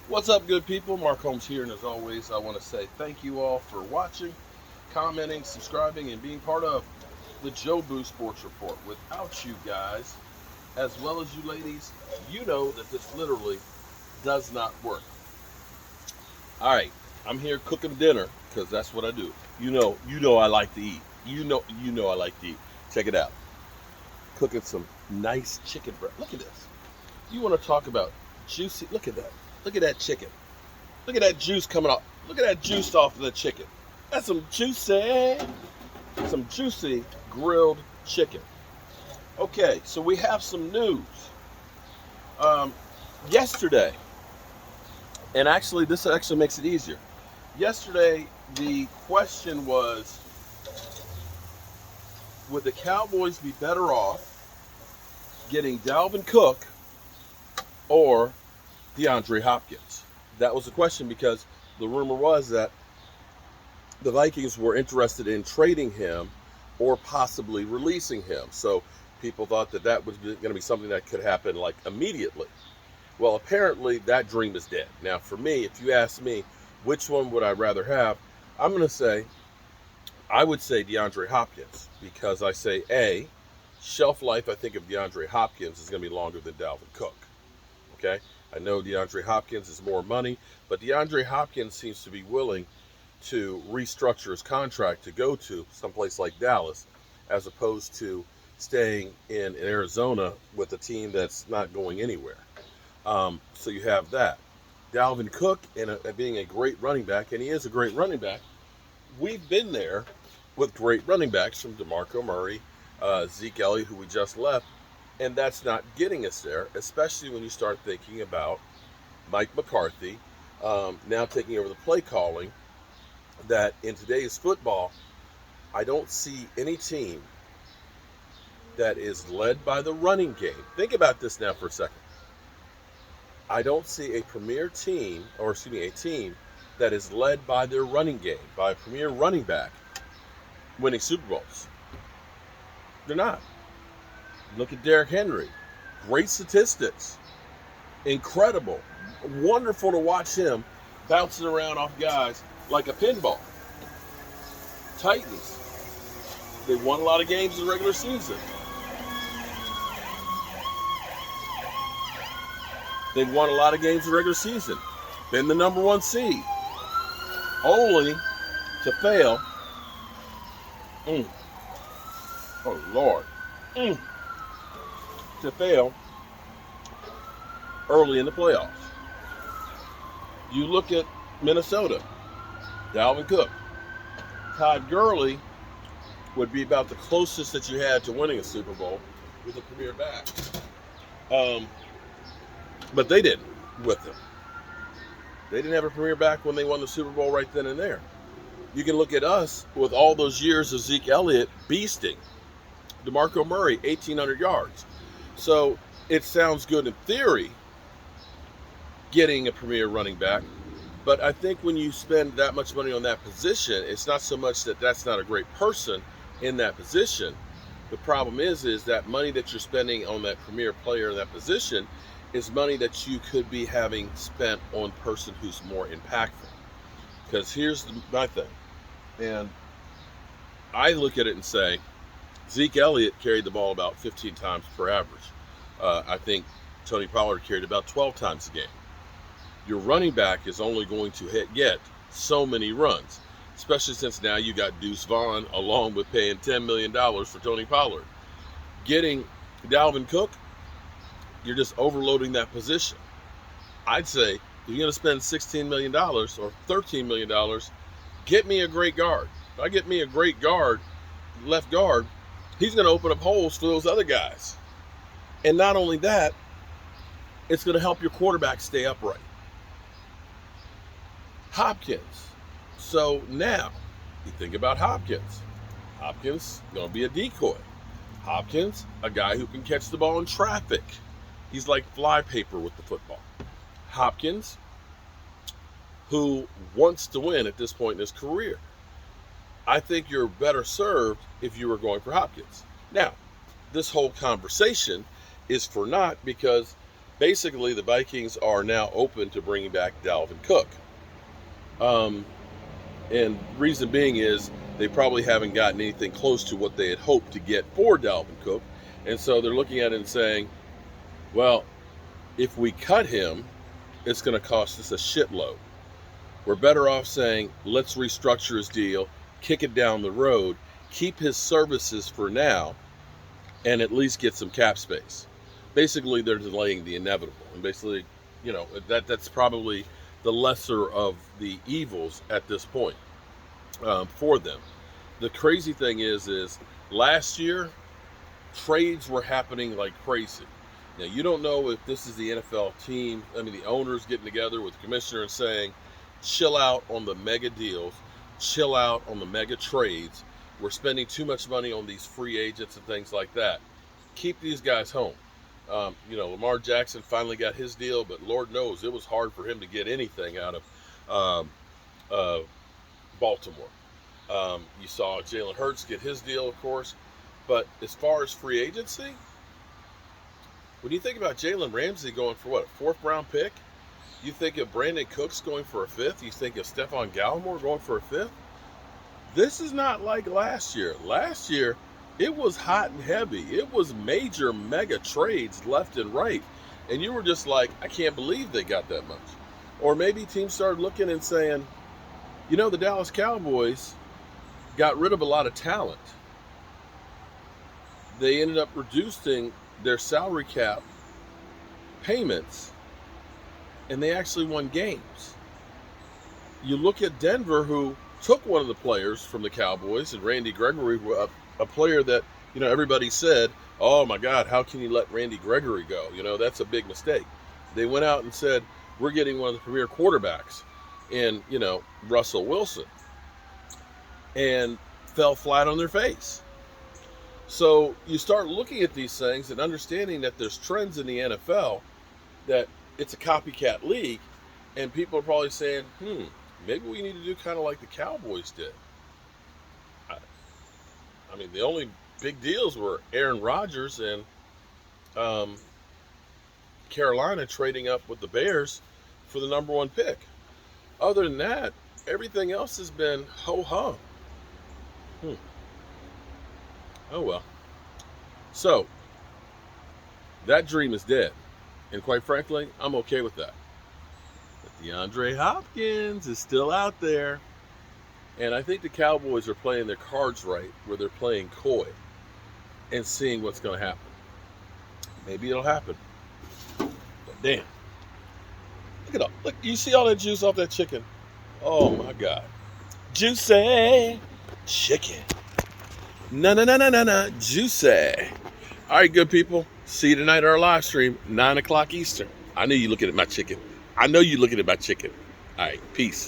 What's up, good people? Mark Holmes here, and as always, I want to say thank you all for watching, commenting, subscribing, and being part of the Joe Boo Sports Report. Without you guys, as well as you ladies, you know that this literally does not work. All right, I'm here cooking dinner because that's what I do. You know I like to eat. You know I like to eat. Check it out. Cooking some nice chicken breast. Look at this. You want to talk about juicy? Look at that. Look at that chicken. Look at that juice coming off. Look at that juice off of the chicken. That's some juicy grilled chicken. Okay, so we have some news. Um, Yesterday, and actually, this actually makes it easier. Yesterday, the question was, would the Cowboys be better off getting Dalvin Cook or DeAndre Hopkins? That was the question because the rumor was that the Vikings were interested in trading him or possibly releasing him. So people thought that that was going to be something that could happen like immediately. Well, apparently that dream is dead. Now, for me, if you ask me which one would I rather have, I'm going to say I would say DeAndre Hopkins because I say shelf life I think of DeAndre Hopkins is going to be longer than Dalvin Cook. Okay, I know DeAndre Hopkins is more money, but DeAndre Hopkins seems to be willing to restructure his contract to go to someplace like Dallas as opposed to staying in Arizona with a team that's not going anywhere. So you have that. Dalvin Cook and being a great running back, and he is a great running back. We've been there with great running backs from DeMarco Murray, Zeke Elliott, who we just left, and that's not getting us there, especially when you start thinking about Mike McCarthy now taking over the play calling. That in today's football, I don't see any team that is led by the running game. Think about this now for a second. I don't see a premier team, or excuse me, a team that is led by their running game, by a premier running back, winning Super Bowls. They're not. Look at Derrick Henry. Great statistics. Incredible. Wonderful to watch him bouncing around off guys like a pinball. Titans. They won a lot of games in the regular season. They've won a lot of games in the regular season. Been the number one seed. Only to fail. Oh, Lord. To fail early in the playoffs. You look at Minnesota. Dalvin Cook. Todd Gurley would be about the closest that you had to winning a Super Bowl with a premier back. But they didn't with him. They didn't have a premier back when they won the Super Bowl right then and there. You can look at us with all those years of Zeke Elliott beasting. DeMarco Murray, 1,800 yards. So it sounds good in theory, getting a premier running back. But I think when you spend that much money on that position, it's not so much that that's not a great person in that position. The problem is that money that you're spending on that premier player in that position is money that you could be having spent on a person who's more impactful. Because here's my thing. And I look at it and say, Zeke Elliott carried the ball about 15 times per average. I think Tony Pollard carried about 12 times a game. Your running back is only going to get so many runs, especially since now you got Deuce Vaughn along with paying $10 million for Tony Pollard. Getting Dalvin Cook, you're just overloading that position. I'd say if you're going to spend $16 million or $13 million, get me a great guard. If I get me a great guard, left guard, he's going to open up holes for those other guys. And not only that, it's going to help your quarterback stay upright. Hopkins. So now, you think about Hopkins. Hopkins going to be a decoy. Hopkins, a guy who can catch the ball in traffic. He's like flypaper with the football. Hopkins, who wants to win at this point in his career. I think you're better served if you were going for Hopkins. Now, this whole conversation is for naught because basically the Vikings are now open to bringing back Dalvin Cook. And reason being is they probably haven't gotten anything close to what they had hoped to get for Dalvin Cook. And so they're looking at it and saying, well, if we cut him, it's going to cost us a shitload. We're better off saying, let's restructure his deal, kick it down the road, keep his services for now, and at least get some cap space. Basically, they're delaying the inevitable. And basically, that's probably the lesser of the evils at this point for them. The crazy thing is last year, trades were happening like crazy. Now, you don't know if this is the NFL team, the owners getting together with the commissioner and saying, chill out on the mega deals, chill out on the mega trades. We're spending too much money on these free agents and things like that. Keep these guys home. Lamar Jackson finally got his deal, but Lord knows it was hard for him to get anything out of Baltimore. You saw Jalen Hurts get his deal, of course. But as far as free agency, when you think about Jalen Ramsey going for what, a 4th round pick? You think of Brandon Cooks going for a 5th? You think of Stephon Gallimore going for a 5th? This is not like last year. Last year, it was hot and heavy. It was major mega trades left and right. And you were just like, I can't believe they got that much. Or maybe teams started looking and saying, the Dallas Cowboys got rid of a lot of talent. They ended up reducing their salary cap payments, and they actually won games. You look at Denver, who took one of the players from the Cowboys, and Randy Gregory, a player that, everybody said, oh my God, how can you let Randy Gregory go? That's a big mistake. They went out and said, we're getting one of the premier quarterbacks in, Russell Wilson, and fell flat on their face. So you start looking at these things and understanding that there's trends in the NFL, that it's a copycat league, and people are probably saying, maybe we need to do kind of like the Cowboys did. The only big deals were Aaron Rodgers and Carolina trading up with the Bears for the number 1 pick. Other than that, everything else has been ho-hum. Oh well. So, that dream is dead. And quite frankly, I'm okay with that. But DeAndre Hopkins is still out there. And I think the Cowboys are playing their cards right, where they're playing coy and seeing what's going to happen. Maybe it'll happen. But damn. Look at all. Look, you see all that juice off that chicken? Oh my God. Juicy chicken. No, juicy. All right, good people. See you tonight at our live stream, 9 o'clock Eastern. I know you're looking at my chicken. I know you're looking at my chicken. All right, peace.